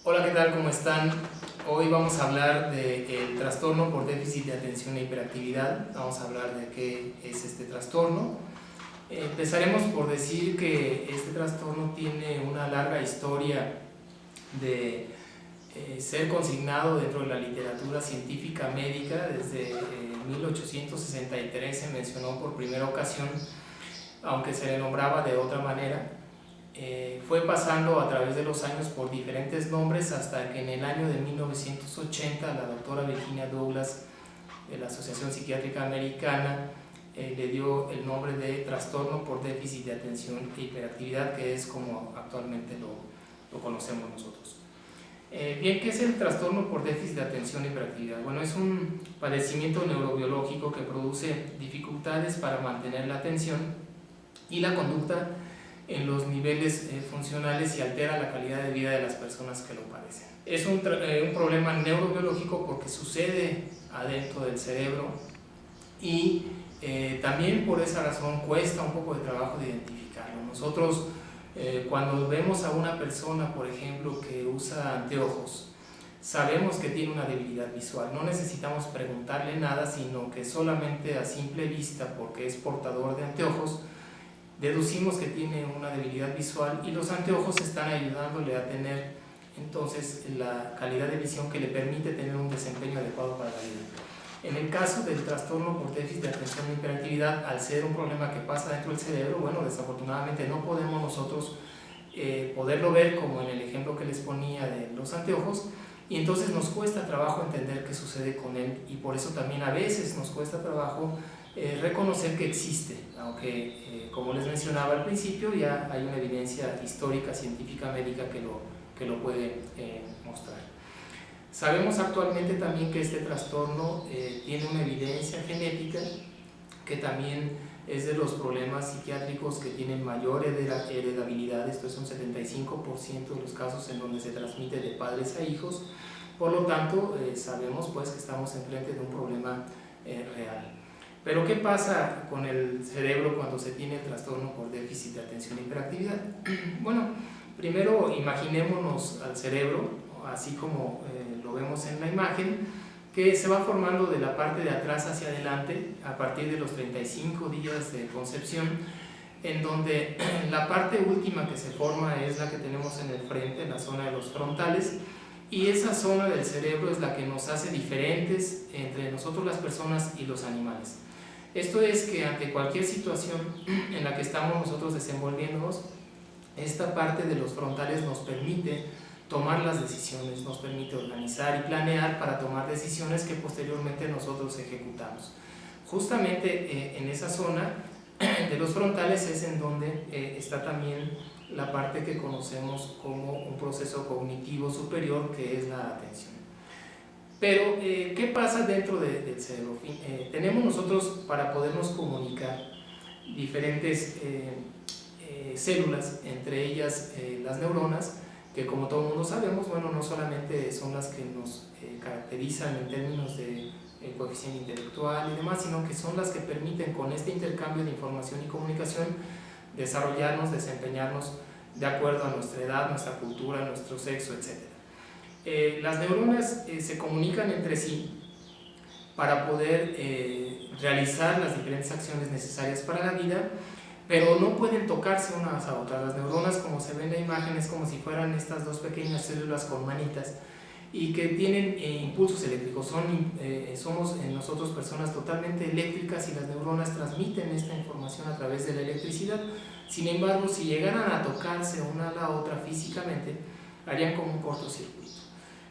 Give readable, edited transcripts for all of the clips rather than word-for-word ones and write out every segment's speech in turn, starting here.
Hola, ¿qué tal? ¿Cómo están? Hoy vamos a hablar del trastorno por déficit de atención e hiperactividad. Vamos a hablar de qué es este trastorno. Empezaremos por decir que este trastorno tiene una larga historia de ser consignado dentro de la literatura científica médica. Desde 1863 se mencionó por primera ocasión, aunque se le nombraba de otra manera. Fue pasando a través de los años por diferentes nombres hasta que en el año de 1980 la doctora Virginia Douglas de la Asociación Psiquiátrica Americana le dio el nombre de trastorno por déficit de atención e hiperactividad, que es como actualmente lo conocemos nosotros. Bien, ¿qué es el trastorno por déficit de atención e hiperactividad? Bueno, es un padecimiento neurobiológico que produce dificultades para mantener la atención y la conducta en los niveles funcionales y altera la calidad de vida de las personas que lo padecen. Es un problema neurobiológico porque sucede adentro del cerebro y también por esa razón cuesta un poco de trabajo de identificarlo. Nosotros cuando vemos a una persona, por ejemplo, que usa anteojos, sabemos que tiene una debilidad visual. No necesitamos preguntarle nada, sino que solamente a simple vista, porque es portador de anteojos, deducimos que tiene una debilidad visual y los anteojos están ayudándole a tener entonces la calidad de visión que le permite tener un desempeño adecuado para la vida. En el caso del trastorno por déficit de atención e hiperactividad, al ser un problema que pasa dentro del cerebro, bueno, desafortunadamente no podemos nosotros poderlo ver como en el ejemplo que les ponía de los anteojos, y entonces nos cuesta trabajo entender qué sucede con él, y por eso también a veces nos cuesta trabajo reconocer que existe, aunque como les mencionaba al principio ya hay una evidencia histórica, científica, médica que lo puede mostrar. Sabemos actualmente también que este trastorno tiene una evidencia genética, que también es de los problemas psiquiátricos que tienen mayor heredabilidad. Esto es un 75% de los casos en donde se transmite de padres a hijos. Por lo tanto, sabemos pues que estamos enfrente de un problema real. Pero ¿qué pasa con el cerebro cuando se tiene el trastorno por déficit de atención e hiperactividad? Bueno, primero imaginémonos al cerebro, así como lo vemos en la imagen, que se va formando de la parte de atrás hacia adelante a partir de los 35 días de concepción, en donde la parte última que se forma es la que tenemos en el frente, en la zona de los frontales, y esa zona del cerebro es la que nos hace diferentes entre nosotros las personas y los animales. Esto es que ante cualquier situación en la que estamos nosotros desenvolviéndonos, esta parte de los frontales nos permite tomar las decisiones, nos permite organizar y planear para tomar decisiones que posteriormente nosotros ejecutamos. Justamente en esa zona de los frontales es en donde está también la parte que conocemos como un proceso cognitivo superior, que es la atención. Pero, ¿qué pasa dentro del cerebro? Tenemos nosotros, para podernos comunicar, diferentes células, entre ellas las neuronas, que como todo el mundo sabemos, bueno, no solamente son las que nos caracterizan en términos de coeficiente intelectual y demás, sino que son las que permiten con este intercambio de información y comunicación desarrollarnos, desempeñarnos de acuerdo a nuestra edad, nuestra cultura, nuestro sexo, etc. Las neuronas se comunican entre sí para poder realizar las diferentes acciones necesarias para la vida, pero no pueden tocarse unas a otras. Las neuronas, como se ve en la imagen, es como si fueran estas dos pequeñas células con manitas y que tienen impulsos eléctricos. Somos nosotros personas totalmente eléctricas y las neuronas transmiten esta información a través de la electricidad. Sin embargo, si llegaran a tocarse una a la otra físicamente, harían como un cortocircuito.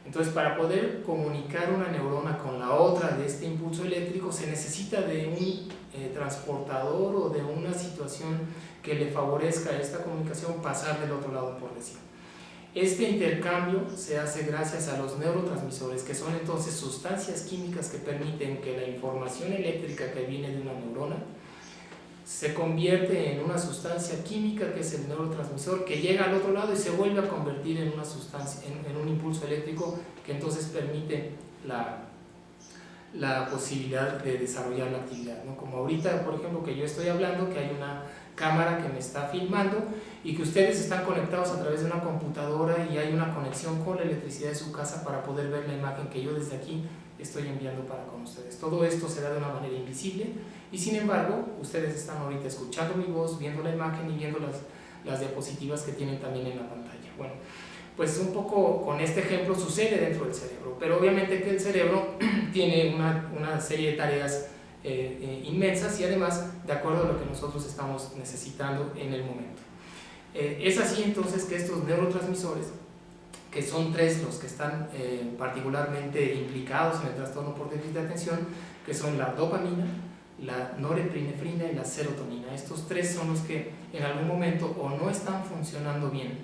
Entonces, para poder comunicar una neurona con la otra de este impulso eléctrico, se necesita de un transportador o de una situación que le favorezca a esta comunicación pasar del otro lado, por decir. Este intercambio se hace gracias a los neurotransmisores, que son entonces sustancias químicas que permiten que la información eléctrica que viene de una neurona se convierte en una sustancia química, que es el neurotransmisor, que llega al otro lado y se vuelve a convertir en una sustancia, en un impulso eléctrico, que entonces permite la posibilidad de desarrollar la actividad, ¿no? Como ahorita, por ejemplo, que yo estoy hablando, que hay una cámara que me está filmando y que ustedes están conectados a través de una computadora y hay una conexión con la electricidad de su casa para poder ver la imagen que yo desde aquí estoy enviando para con ustedes. Todo esto se da de una manera invisible y sin embargo ustedes están ahorita escuchando mi voz, viendo la imagen y viendo las diapositivas que tienen también en la pantalla. Bueno, pues un poco con este ejemplo sucede dentro del cerebro, pero obviamente que el cerebro tiene una serie de tareas inmensas y además de acuerdo a lo que nosotros estamos necesitando en el momento. Es así entonces que estos neurotransmisores, que son 3 los que están particularmente implicados en el trastorno por déficit de atención, que son la dopamina, la norepinefrina y la serotonina. Estos 3 son los que en algún momento o no están funcionando bien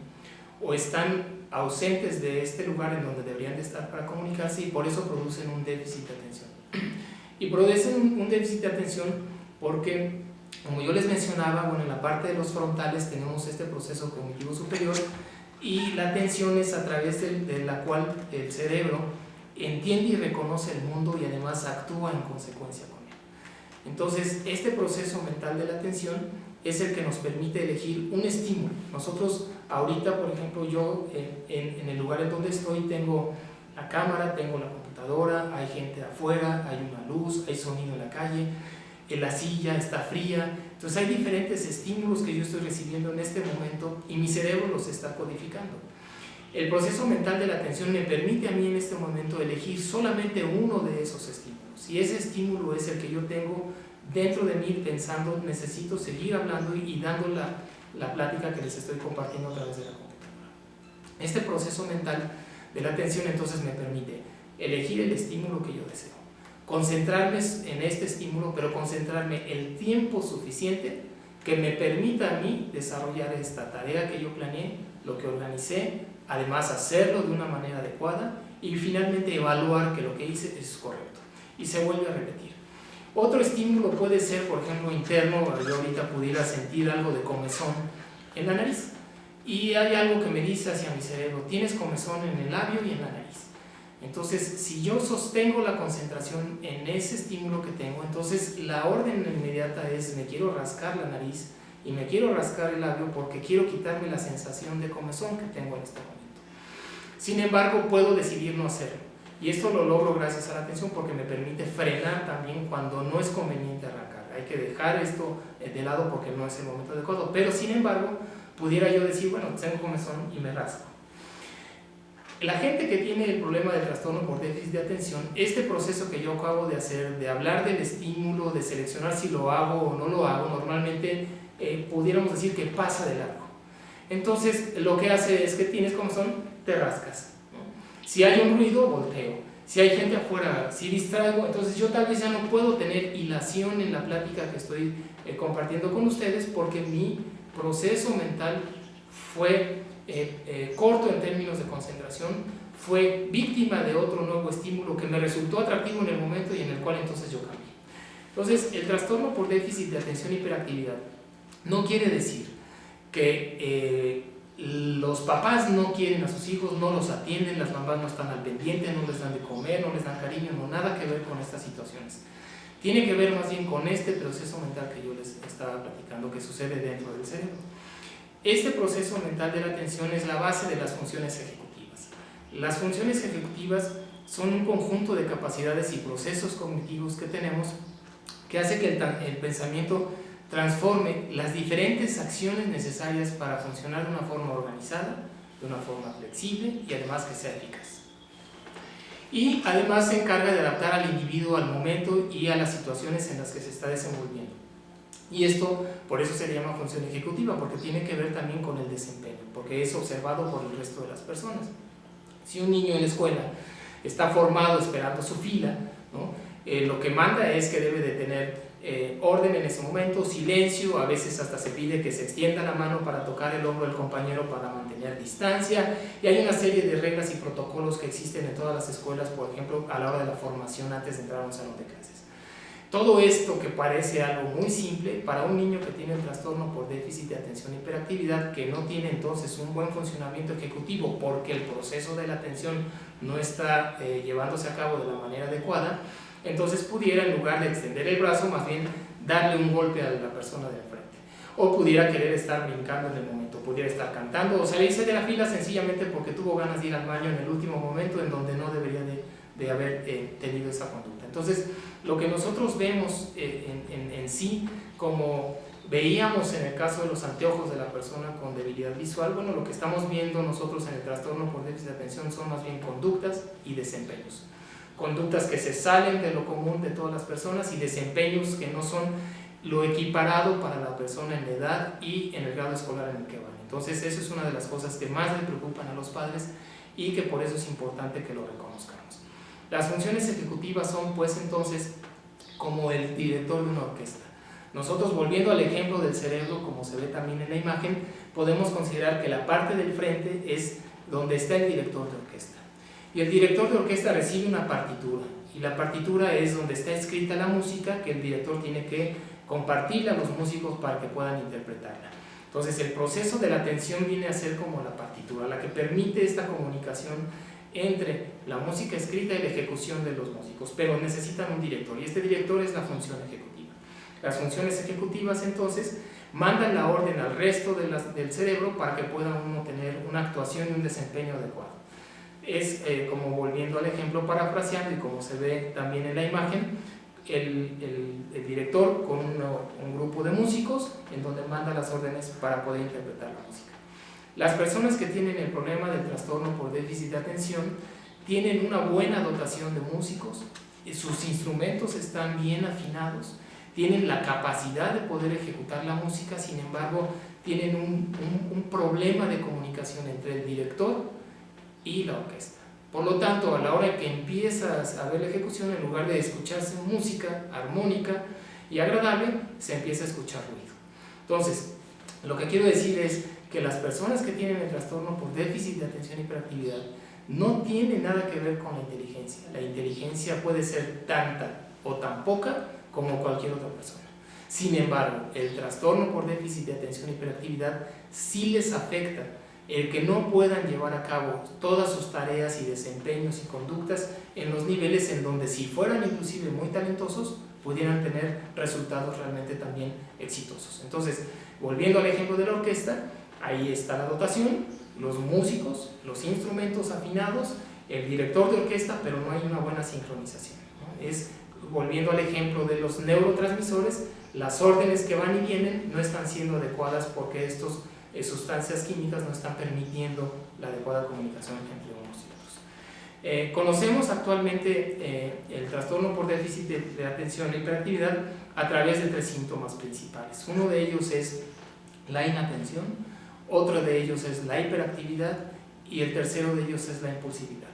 o están ausentes de este lugar en donde deberían de estar para comunicarse y por eso producen un déficit de atención. Y producen un déficit de atención porque, como yo les mencionaba, bueno, en la parte de los frontales tenemos este proceso cognitivo superior y la atención es a través de la cual el cerebro entiende y reconoce el mundo y además actúa en consecuencia con él. Entonces, este proceso mental de la atención es el que nos permite elegir un estímulo. Nosotros ahorita, por ejemplo, yo en el lugar en donde estoy tengo la cámara, tengo la computadora, hay gente afuera, hay una luz, hay sonido en la calle, la silla está fría, entonces hay diferentes estímulos que yo estoy recibiendo en este momento y mi cerebro los está codificando. El proceso mental de la atención me permite a mí en este momento elegir solamente uno de esos estímulos y ese estímulo es el que yo tengo dentro de mí pensando, necesito seguir hablando y dando la plática que les estoy compartiendo a través de la computadora. Este proceso mental de la atención entonces me permite elegir el estímulo que yo deseo, concentrarme en este estímulo, pero concentrarme el tiempo suficiente que me permita a mí desarrollar esta tarea que yo planeé, lo que organicé, además hacerlo de una manera adecuada y finalmente evaluar que lo que hice es correcto y se vuelve a repetir. Otro estímulo puede ser, por ejemplo, interno. Yo ahorita pudiera sentir algo de comezón en la nariz y hay algo que me dice hacia mi cerebro, tienes comezón en el labio y en la nariz. Entonces, si yo sostengo la concentración en ese estímulo que tengo, entonces la orden inmediata es me quiero rascar la nariz y me quiero rascar el labio porque quiero quitarme la sensación de comezón que tengo en este momento. Sin embargo, puedo decidir no hacerlo. Y esto lo logro gracias a la atención porque me permite frenar también cuando no es conveniente arrancar. Hay que dejar esto de lado porque no es el momento adecuado. Pero sin embargo, pudiera yo decir, bueno, tengo comezón y me rasco. La gente que tiene el problema del trastorno por déficit de atención, este proceso que yo acabo de hacer, de hablar del estímulo, de seleccionar si lo hago o no lo hago, normalmente pudiéramos decir que pasa de largo. Entonces, lo que hace es que tienes comezón, te rascas. Si hay un ruido, volteo. Si hay gente afuera, si distraigo, entonces yo tal vez ya no puedo tener hilación en la plática que estoy compartiendo con ustedes porque mi proceso mental fue corto en términos de concentración, fue víctima de otro nuevo estímulo que me resultó atractivo en el momento y en el cual entonces yo cambié. Entonces, el trastorno por déficit de atención y hiperactividad no quiere decir que los papás no quieren a sus hijos, no los atienden, las mamás no están al pendiente, no les dan de comer, no les dan cariño, no, nada que ver con estas situaciones. Tiene que ver más bien con este proceso mental que yo les estaba platicando que sucede dentro del cerebro. Este proceso mental de la atención es la base de las funciones ejecutivas. Las funciones ejecutivas son un conjunto de capacidades y procesos cognitivos que tenemos que hace que el pensamiento transforme las diferentes acciones necesarias para funcionar de una forma organizada, de una forma flexible y además que sea eficaz. Y además se encarga de adaptar al individuo al momento y a las situaciones en las que se está desenvolviendo. Y esto, por eso se le llama función ejecutiva, porque tiene que ver también con el desempeño, porque es observado por el resto de las personas. Si un niño en la escuela está formado esperando su fila, ¿no? Lo que manda es que debe de tener orden en ese momento, silencio, a veces hasta se pide que se extienda la mano para tocar el hombro del compañero para mantener distancia, y hay una serie de reglas y protocolos que existen en todas las escuelas, por ejemplo, a la hora de la formación antes de entrar a un salón de clases. Todo esto que parece algo muy simple, para un niño que tiene el trastorno por déficit de atención e hiperactividad, que no tiene entonces un buen funcionamiento ejecutivo porque el proceso de la atención no está llevándose a cabo de la manera adecuada, entonces pudiera, en lugar de extender el brazo, más bien darle un golpe a la persona de enfrente. O pudiera querer estar brincando en el momento, pudiera estar cantando o salirse de la fila sencillamente porque tuvo ganas de ir al baño en el último momento en donde no debería de haber tenido esa conducta. Entonces, lo que nosotros vemos en sí, como veíamos en el caso de los anteojos de la persona con debilidad visual, bueno, lo que estamos viendo nosotros en el trastorno por déficit de atención son más bien conductas y desempeños. Conductas que se salen de lo común de todas las personas y desempeños que no son lo equiparado para la persona en la edad y en el grado escolar en el que van. Entonces, eso es una de las cosas que más le preocupan a los padres y que por eso es importante que lo reconozcamos. Las funciones ejecutivas son, pues, entonces, como el director de una orquesta. Nosotros, volviendo al ejemplo del cerebro, como se ve también en la imagen, podemos considerar que la parte del frente es donde está el director de orquesta. Y el director de orquesta recibe una partitura, y la partitura es donde está escrita la música que el director tiene que compartirla a los músicos para que puedan interpretarla. Entonces, el proceso de la atención viene a ser como la partitura, la que permite esta comunicación entre la música escrita y la ejecución de los músicos, pero necesitan un director, y este director es la función ejecutiva. Las funciones ejecutivas, entonces, mandan la orden al resto del cerebro para que pueda uno tener una actuación y un desempeño adecuado. Es como, volviendo al ejemplo, parafraseando, y como se ve también en la imagen, el director con un grupo de músicos en donde manda las órdenes para poder interpretar la música. Las personas que tienen el problema del trastorno por déficit de atención tienen una buena dotación de músicos, sus instrumentos están bien afinados, tienen la capacidad de poder ejecutar la música, sin embargo tienen un problema de comunicación entre el director y la orquesta. Por lo tanto, a la hora que empiezas a ver la ejecución, en lugar de escucharse música armónica y agradable, se empieza a escuchar ruido. Entonces, lo que quiero decir es que las personas que tienen el trastorno por déficit de atención y hiperactividad no tiene nada que ver con la inteligencia. La inteligencia puede ser tanta o tan poca como cualquier otra persona. Sin embargo, el trastorno por déficit de atención y hiperactividad sí les afecta el que no puedan llevar a cabo todas sus tareas y desempeños y conductas en los niveles en donde, si fueran inclusive muy talentosos, pudieran tener resultados realmente también exitosos. Entonces, volviendo al ejemplo de la orquesta, ahí está la dotación, los músicos, los instrumentos afinados, el director de orquesta, pero no hay una buena sincronización, ¿no? Es, volviendo al ejemplo de los neurotransmisores, las órdenes que van y vienen no están siendo adecuadas porque estas sustancias químicas no están permitiendo la adecuada comunicación entre unos y otros. Conocemos actualmente el trastorno por déficit de atención e hiperactividad a través de 3 síntomas principales. Uno de ellos es la inatención, otro de ellos es la hiperactividad y el tercero de ellos es la impulsividad.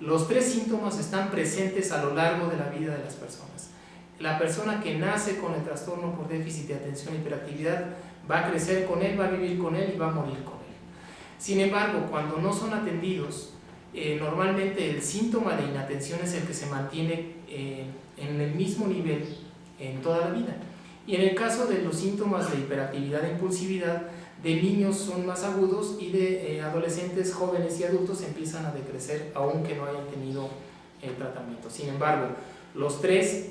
Los 3 síntomas están presentes a lo largo de la vida de las personas. La persona que nace con el trastorno por déficit de atención e hiperactividad va a crecer con él, va a vivir con él y va a morir con él. Sin embargo, cuando no son atendidos, normalmente el síntoma de inatención es el que se mantiene en el mismo nivel en toda la vida. Y en el caso de los síntomas de hiperactividad e impulsividad, de niños son más agudos y de adolescentes, jóvenes y adultos empiezan a decrecer aunque no hayan tenido tratamiento. Sin embargo, los 3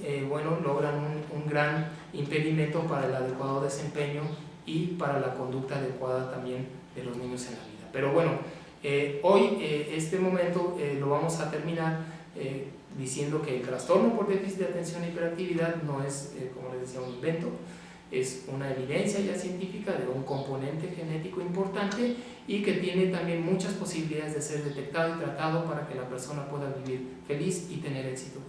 logran un gran impedimento para el adecuado desempeño y para la conducta adecuada también de los niños en la vida. Pero bueno, hoy este momento lo vamos a terminar diciendo que el trastorno por déficit de atención e hiperactividad no es, como les decía, un invento, es una evidencia ya científica de un componente genético importante y que tiene también muchas posibilidades de ser detectado y tratado para que la persona pueda vivir feliz y tener éxito